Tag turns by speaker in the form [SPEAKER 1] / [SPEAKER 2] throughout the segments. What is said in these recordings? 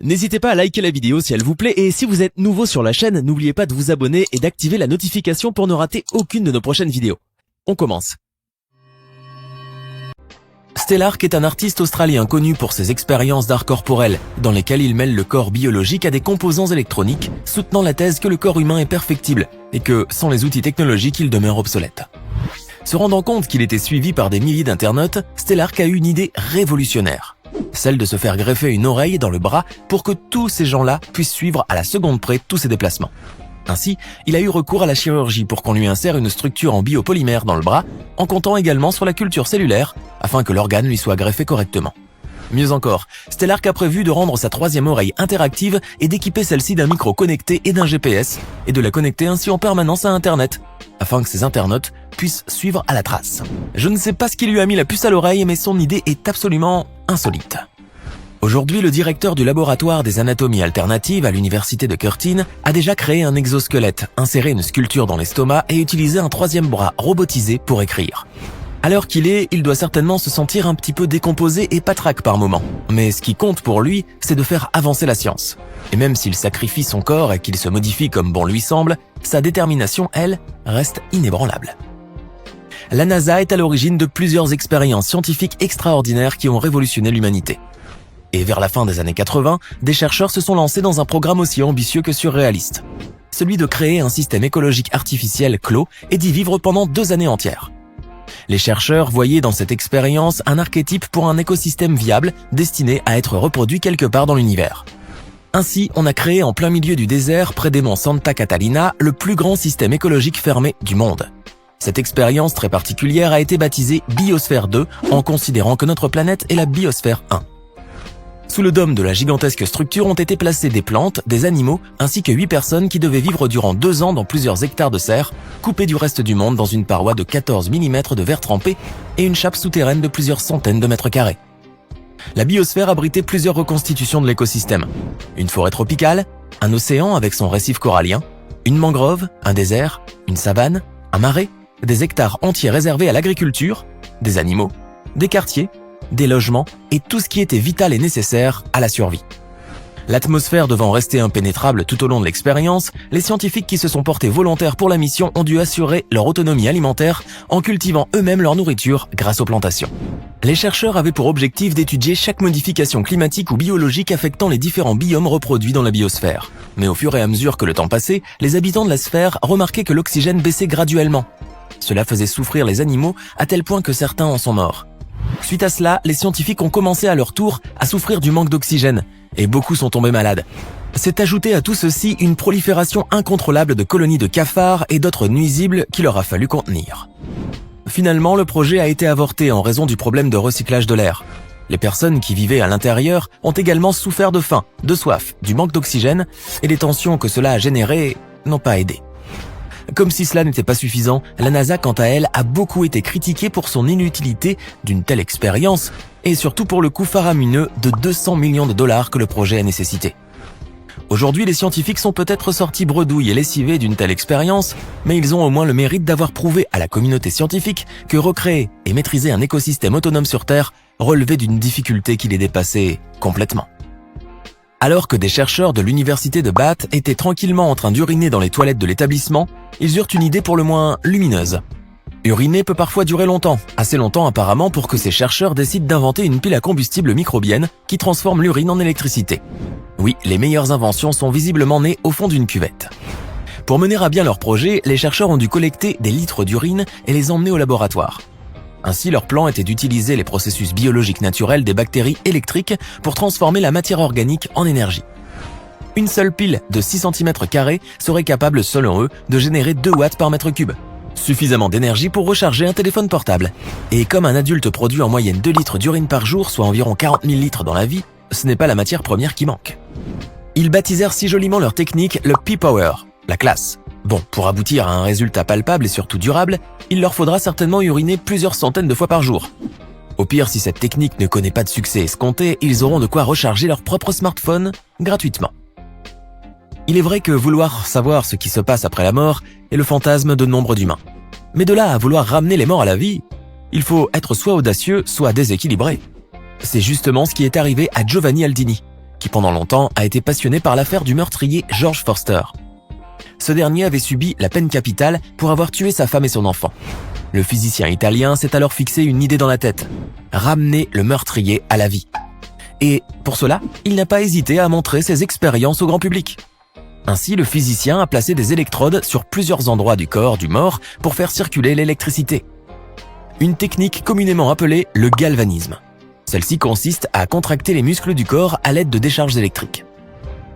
[SPEAKER 1] N'hésitez pas à liker la vidéo si elle vous plaît et si vous êtes nouveau sur la chaîne, n'oubliez pas de vous abonner et d'activer la notification pour ne rater aucune de nos prochaines vidéos. On commence. Stellark est un artiste australien connu pour ses expériences d'art corporel, dans lesquelles il mêle le corps biologique à des composants électroniques, soutenant la thèse que le corps humain est perfectible et que, sans les outils technologiques, il demeure obsolète. Se rendant compte qu'il était suivi par des milliers d'internautes, Stellark a eu une idée révolutionnaire. Celle de se faire greffer une oreille dans le bras pour que tous ces gens-là puissent suivre à la seconde près tous ses déplacements. Ainsi, il a eu recours à la chirurgie pour qu'on lui insère une structure en biopolymère dans le bras, en comptant également sur la culture cellulaire, afin que l'organe lui soit greffé correctement. Mieux encore, Stellark a prévu de rendre sa troisième oreille interactive et d'équiper celle-ci d'un micro connecté et d'un GPS, et de la connecter ainsi en permanence à Internet, afin que ses internautes puissent suivre à la trace. Je ne sais pas ce qui lui a mis la puce à l'oreille, mais son idée est absolument insolite. Aujourd'hui, le directeur du laboratoire des anatomies alternatives à l'université de Curtin a déjà créé un exosquelette, inséré une sculpture dans l'estomac et utilisé un troisième bras robotisé pour écrire. À l'heure qu'il est, il doit certainement se sentir un petit peu décomposé et patraque par moments. Mais ce qui compte pour lui, c'est de faire avancer la science. Et même s'il sacrifie son corps et qu'il se modifie comme bon lui semble, sa détermination, elle, reste inébranlable. La NASA est à l'origine de plusieurs expériences scientifiques extraordinaires qui ont révolutionné l'humanité. Et vers la fin des années 80, des chercheurs se sont lancés dans un programme aussi ambitieux que surréaliste. Celui de créer un système écologique artificiel clos et d'y vivre pendant 2 années entières. Les chercheurs voyaient dans cette expérience un archétype pour un écosystème viable destiné à être reproduit quelque part dans l'univers. Ainsi, on a créé en plein milieu du désert, près des monts Santa Catalina, le plus grand système écologique fermé du monde. Cette expérience très particulière a été baptisée Biosphère 2 en considérant que notre planète est la Biosphère 1. Sous le dôme de la gigantesque structure ont été placées des plantes, des animaux, ainsi que 8 personnes qui devaient vivre durant 2 ans dans plusieurs hectares de serre, coupés du reste du monde dans une paroi de 14 mm de verre trempé et une chape souterraine de plusieurs centaines de mètres carrés. La biosphère abritait plusieurs reconstitutions de l'écosystème. Une forêt tropicale, un océan avec son récif corallien, une mangrove, un désert, une savane, un marais, des hectares entiers réservés à l'agriculture, des animaux, des quartiers, des logements et tout ce qui était vital et nécessaire à la survie. L'atmosphère devant rester impénétrable tout au long de l'expérience, les scientifiques qui se sont portés volontaires pour la mission ont dû assurer leur autonomie alimentaire en cultivant eux-mêmes leur nourriture grâce aux plantations. Les chercheurs avaient pour objectif d'étudier chaque modification climatique ou biologique affectant les différents biomes reproduits dans la biosphère. Mais au fur et à mesure que le temps passait, les habitants de la sphère remarquaient que l'oxygène baissait graduellement. Cela faisait souffrir les animaux à tel point que certains en sont morts. Suite à cela, les scientifiques ont commencé à leur tour à souffrir du manque d'oxygène, et beaucoup sont tombés malades. C'est ajouté à tout ceci une prolifération incontrôlable de colonies de cafards et d'autres nuisibles qu'il leur a fallu contenir. Finalement, le projet a été avorté en raison du problème de recyclage de l'air. Les personnes qui vivaient à l'intérieur ont également souffert de faim, de soif, du manque d'oxygène, et les tensions que cela a générées n'ont pas aidé. Comme si cela n'était pas suffisant, la NASA, quant à elle, a beaucoup été critiquée pour son inutilité d'une telle expérience et surtout pour le coût faramineux de 200 millions de dollars que le projet a nécessité. Aujourd'hui, les scientifiques sont peut-être sortis bredouilles et lessivés d'une telle expérience, mais ils ont au moins le mérite d'avoir prouvé à la communauté scientifique que recréer et maîtriser un écosystème autonome sur Terre relevait d'une difficulté qui les dépassait complètement. Alors que des chercheurs de l'université de Bath étaient tranquillement en train d'uriner dans les toilettes de l'établissement, ils eurent une idée pour le moins lumineuse. Uriner peut parfois durer longtemps, assez longtemps apparemment pour que ces chercheurs décident d'inventer une pile à combustible microbienne qui transforme l'urine en électricité. Oui, les meilleures inventions sont visiblement nées au fond d'une cuvette. Pour mener à bien leur projet, les chercheurs ont dû collecter des litres d'urine et les emmener au laboratoire. Ainsi, leur plan était d'utiliser les processus biologiques naturels des bactéries électriques pour transformer la matière organique en énergie. Une seule pile de 6 cm² serait capable, selon eux, de générer 2 watts par mètre cube. Suffisamment d'énergie pour recharger un téléphone portable. Et comme un adulte produit en moyenne 2 litres d'urine par jour, soit environ 40 000 litres dans la vie, ce n'est pas la matière première qui manque. Ils baptisèrent si joliment leur technique le P-Power, la classe. Bon, pour aboutir à un résultat palpable et surtout durable, il leur faudra certainement uriner plusieurs centaines de fois par jour. Au pire, si cette technique ne connaît pas de succès escompté, ils auront de quoi recharger leur propre smartphone gratuitement. Il est vrai que vouloir savoir ce qui se passe après la mort est le fantasme de nombre d'humains. Mais de là à vouloir ramener les morts à la vie, il faut être soit audacieux, soit déséquilibré. C'est justement ce qui est arrivé à Giovanni Aldini, qui pendant longtemps a été passionné par l'affaire du meurtrier George Forster. Ce dernier avait subi la peine capitale pour avoir tué sa femme et son enfant. Le physicien italien s'est alors fixé une idée dans la tête: ramener le meurtrier à la vie. Et pour cela, il n'a pas hésité à montrer ses expériences au grand public. Ainsi, le physicien a placé des électrodes sur plusieurs endroits du corps du mort pour faire circuler l'électricité. Une technique communément appelée le galvanisme. Celle-ci consiste à contracter les muscles du corps à l'aide de décharges électriques.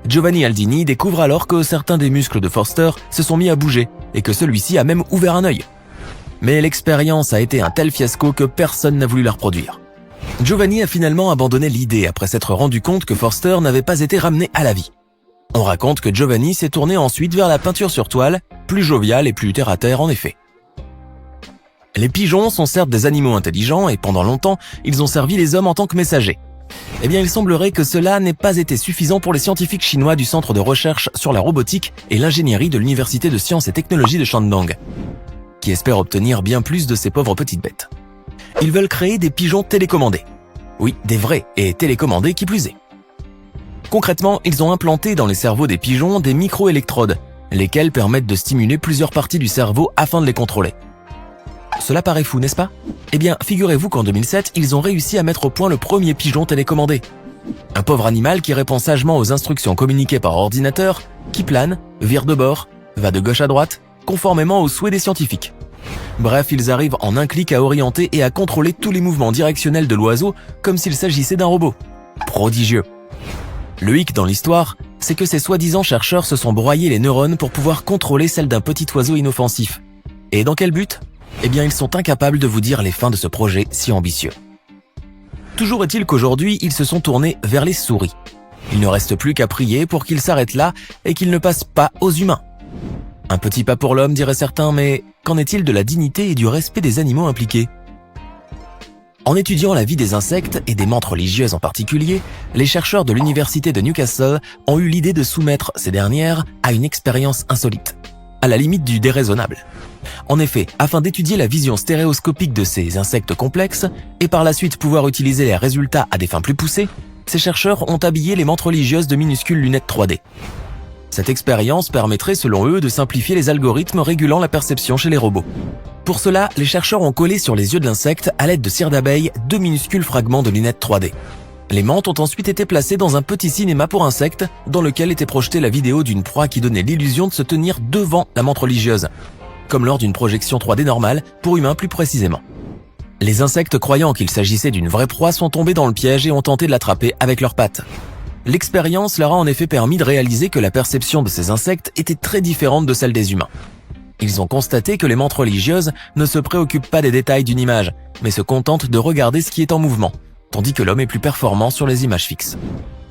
[SPEAKER 1] Giovanni Aldini découvre alors que certains des muscles de Forster se sont mis à bouger et que celui-ci a même ouvert un œil. Mais l'expérience a été un tel fiasco que personne n'a voulu la reproduire. Giovanni a finalement abandonné l'idée après s'être rendu compte que Forster n'avait pas été ramené à la vie. On raconte que Giovanni s'est tourné ensuite vers la peinture sur toile, plus joviale et plus terre-à-terre en effet. Les pigeons sont certes des animaux intelligents et pendant longtemps, ils ont servi les hommes en tant que messagers. Eh bien, il semblerait que cela n'ait pas été suffisant pour les scientifiques chinois du Centre de recherche sur la robotique et l'ingénierie de l'Université de sciences et technologies de Shandong, qui espèrent obtenir bien plus de ces pauvres petites bêtes. Ils veulent créer des pigeons télécommandés. Oui, des vrais et télécommandés qui plus est. Concrètement, ils ont implanté dans les cerveaux des pigeons des micro-électrodes, lesquelles permettent de stimuler plusieurs parties du cerveau afin de les contrôler. Cela paraît fou, n'est-ce pas? Eh bien, figurez-vous qu'en 2007, ils ont réussi à mettre au point le premier pigeon télécommandé. Un pauvre animal qui répond sagement aux instructions communiquées par ordinateur, qui plane, vire de bord, va de gauche à droite, conformément aux souhaits des scientifiques. Bref, ils arrivent en un clic à orienter et à contrôler tous les mouvements directionnels de l'oiseau comme s'il s'agissait d'un robot. Prodigieux. Le hic dans l'histoire, c'est que ces soi-disant chercheurs se sont broyés les neurones pour pouvoir contrôler celle d'un petit oiseau inoffensif. Et dans quel but? Eh bien, ils sont incapables de vous dire les fins de ce projet si ambitieux. Toujours est-il qu'aujourd'hui, ils se sont tournés vers les souris. Il ne reste plus qu'à prier pour qu'ils s'arrêtent là et qu'ils ne passent pas aux humains. Un petit pas pour l'homme, diraient certains, mais qu'en est-il de la dignité et du respect des animaux impliqués? En étudiant la vie des insectes et des mantes religieuses en particulier, les chercheurs de l'université de Newcastle ont eu l'idée de soumettre ces dernières à une expérience insolite, à la limite du déraisonnable. En effet, afin d'étudier la vision stéréoscopique de ces insectes complexes et par la suite pouvoir utiliser les résultats à des fins plus poussées, ces chercheurs ont habillé les mantes religieuses de minuscules lunettes 3D. Cette expérience permettrait selon eux de simplifier les algorithmes régulant la perception chez les robots. Pour cela, les chercheurs ont collé sur les yeux de l'insecte à l'aide de cire d'abeille 2 minuscules fragments de lunettes 3D. Les mantes ont ensuite été placées dans un petit cinéma pour insectes dans lequel était projetée la vidéo d'une proie qui donnait l'illusion de se tenir devant la mante religieuse, comme lors d'une projection 3D normale, pour humains plus précisément. Les insectes, croyant qu'il s'agissait d'une vraie proie, sont tombés dans le piège et ont tenté de l'attraper avec leurs pattes. L'expérience leur a en effet permis de réaliser que la perception de ces insectes était très différente de celle des humains. Ils ont constaté que les mantes religieuses ne se préoccupent pas des détails d'une image, mais se contentent de regarder ce qui est en mouvement, tandis que l'homme est plus performant sur les images fixes.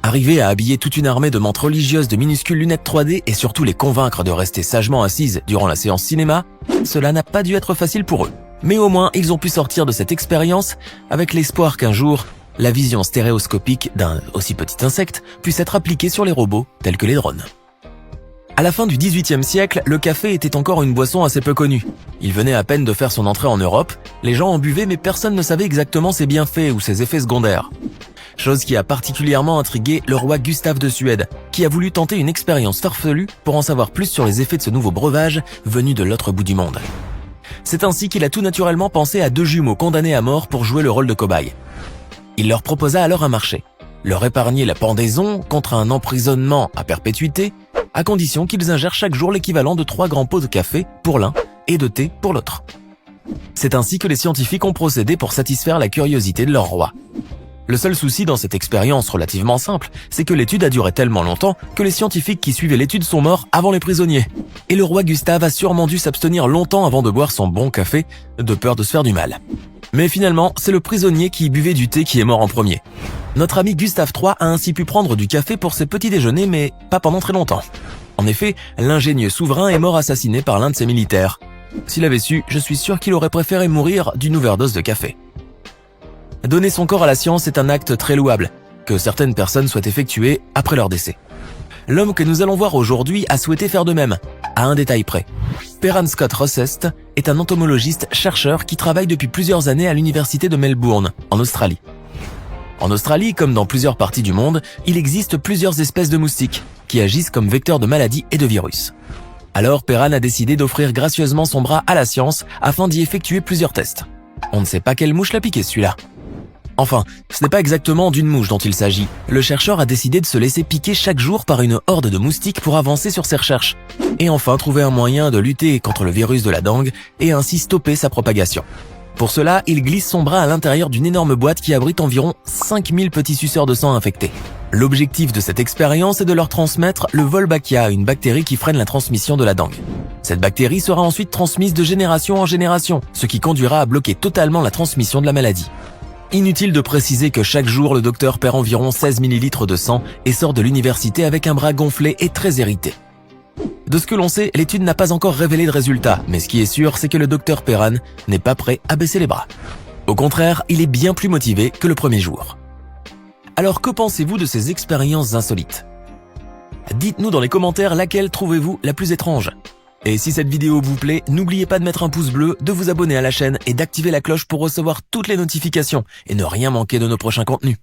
[SPEAKER 1] Arriver à habiller toute une armée de mantes religieuses de minuscules lunettes 3D et surtout les convaincre de rester sagement assises durant la séance cinéma, cela n'a pas dû être facile pour eux. Mais au moins, ils ont pu sortir de cette expérience avec l'espoir qu'un jour, la vision stéréoscopique d'un aussi petit insecte puisse être appliquée sur les robots tels que les drones. À la fin du XVIIIe siècle, le café était encore une boisson assez peu connue. Il venait à peine de faire son entrée en Europe, les gens en buvaient mais personne ne savait exactement ses bienfaits ou ses effets secondaires. Chose qui a particulièrement intrigué le roi Gustave de Suède, qui a voulu tenter une expérience farfelue pour en savoir plus sur les effets de ce nouveau breuvage venu de l'autre bout du monde. C'est ainsi qu'il a tout naturellement pensé à 2 jumeaux condamnés à mort pour jouer le rôle de cobayes. Il leur proposa alors un marché, leur épargner la pendaison contre un emprisonnement à perpétuité, à condition qu'ils ingèrent chaque jour l'équivalent de 3 grands pots de café pour l'un et de thé pour l'autre. C'est ainsi que les scientifiques ont procédé pour satisfaire la curiosité de leur roi. Le seul souci dans cette expérience relativement simple, c'est que l'étude a duré tellement longtemps que les scientifiques qui suivaient l'étude sont morts avant les prisonniers. Et le roi Gustave a sûrement dû s'abstenir longtemps avant de boire son bon café, de peur de se faire du mal. Mais finalement, c'est le prisonnier qui buvait du thé qui est mort en premier. Notre ami Gustave III a ainsi pu prendre du café pour ses petits déjeuners, mais pas pendant très longtemps. En effet, l'ingénieux souverain est mort assassiné par l'un de ses militaires. S'il avait su, je suis sûr qu'il aurait préféré mourir d'une overdose de café. Donner son corps à la science est un acte très louable, que certaines personnes souhaitent effectuer après leur décès. L'homme que nous allons voir aujourd'hui a souhaité faire de même, à un détail près. Peran Scott Rossest est un entomologiste chercheur qui travaille depuis plusieurs années à l'université de Melbourne, en Australie. En Australie, comme dans plusieurs parties du monde, il existe plusieurs espèces de moustiques qui agissent comme vecteurs de maladies et de virus. Alors Perran a décidé d'offrir gracieusement son bras à la science afin d'y effectuer plusieurs tests. On ne sait pas quelle mouche l'a piqué celui-là. Enfin, ce n'est pas exactement d'une mouche dont il s'agit. Le chercheur a décidé de se laisser piquer chaque jour par une horde de moustiques pour avancer sur ses recherches. Et enfin trouver un moyen de lutter contre le virus de la dengue et ainsi stopper sa propagation. Pour cela, il glisse son bras à l'intérieur d'une énorme boîte qui abrite environ 5000 petits suceurs de sang infectés. L'objectif de cette expérience est de leur transmettre le Wolbachia, une bactérie qui freine la transmission de la dengue. Cette bactérie sera ensuite transmise de génération en génération, ce qui conduira à bloquer totalement la transmission de la maladie. Inutile de préciser que chaque jour, le docteur perd environ 16 ml de sang et sort de l'université avec un bras gonflé et très irrité. De ce que l'on sait, l'étude n'a pas encore révélé de résultats, mais ce qui est sûr, c'est que le docteur Perran n'est pas prêt à baisser les bras. Au contraire, il est bien plus motivé que le premier jour. Alors que pensez-vous de ces expériences insolites? Dites-nous dans les commentaires laquelle trouvez-vous la plus étrange. Et si cette vidéo vous plaît, n'oubliez pas de mettre un pouce bleu, de vous abonner à la chaîne et d'activer la cloche pour recevoir toutes les notifications et ne rien manquer de nos prochains contenus.